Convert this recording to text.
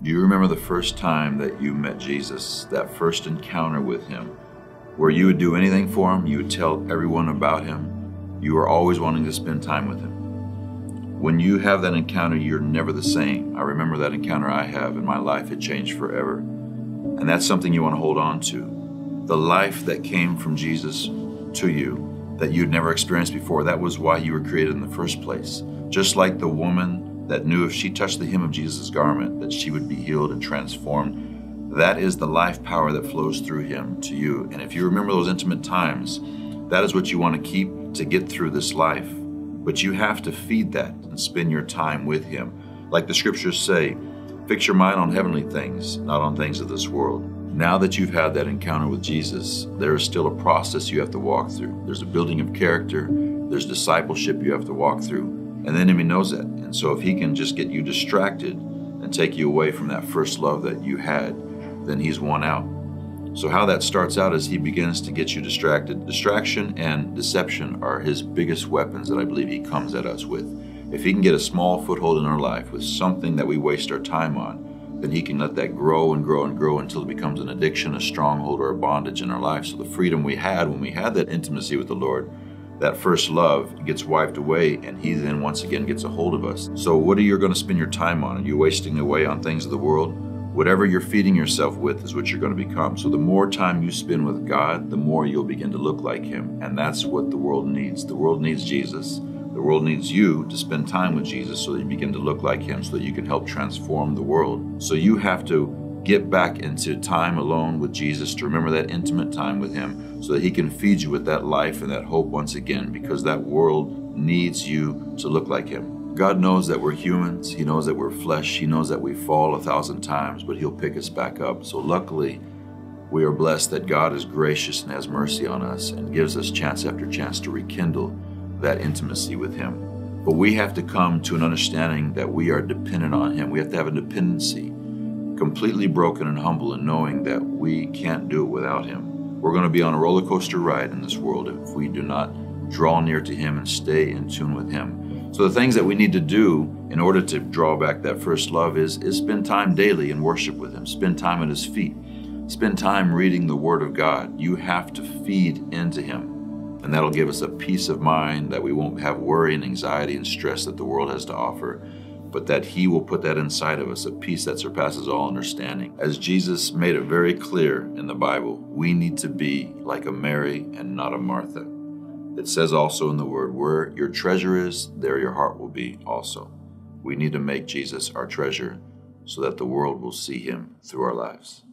Do you remember the first time that you met Jesus, that first encounter with him, where you would do anything for him, you would tell everyone about him, you were always wanting to spend time with him? When you have that encounter, you're never the same. I remember that encounter I have in my life. It changed forever. And that's something you want to hold on to. The life that came from Jesus to you that you'd never experienced before, that was why you were created in the first place. Just like the woman that knew if she touched the hem of Jesus' garment that she would be healed and transformed. That is the life power that flows through him to you. And if you remember those intimate times, that is what you want to keep to get through this life. But you have to feed that and spend your time with him. Like the scriptures say, fix your mind on heavenly things, not on things of this world. Now that you've had that encounter with Jesus, there is still a process you have to walk through. There's a building of character. There's discipleship you have to walk through. And the enemy knows that. And so if he can just get you distracted and take you away from that first love that you had, then he's won out. So how that starts out is he begins to get you distracted. Distraction and deception are his biggest weapons that I believe he comes at us with. If he can get a small foothold in our life with something that we waste our time on, then he can let that grow and grow and grow until it becomes an addiction, a stronghold, or a bondage in our life. So the freedom we had when we had that intimacy with the Lord, that first love, gets wiped away, and he then once again gets a hold of us. So what are you going to spend your time on? Are you wasting away on things of the world? Whatever you're feeding yourself with is what you're going to become. So the more time you spend with God, the more you'll begin to look like him. And that's what the world needs. The world needs Jesus. The world needs you to spend time with Jesus so that you begin to look like him, so that you can help transform the world. So you have to get back into time alone with Jesus, to remember that intimate time with him, so that he can feed you with that life and that hope once again, because that world needs you to look like him. God knows that we're humans. He knows that we're flesh. He knows that we fall 1,000 times, but he'll pick us back up. So luckily, we are blessed that God is gracious and has mercy on us and gives us chance after chance to rekindle that intimacy with him. But we have to come to an understanding that we are dependent on him. We have to have a dependency, completely broken and humble, and knowing that we can't do it without him. We're going to be on a roller coaster ride in this world if we do not draw near to him and stay in tune with him. So the things that we need to do in order to draw back that first love is spend time daily in worship with him. Spend time at his feet. Spend time reading the word of God. You have to feed into him. And that'll give us a peace of mind that we won't have worry and anxiety and stress that the world has to offer, but that he will put that inside of us, a peace that surpasses all understanding. As Jesus made it very clear in the Bible, we need to be like a Mary and not a Martha. It says also in the word, where your treasure is, there your heart will be also. We need to make Jesus our treasure so that the world will see him through our lives.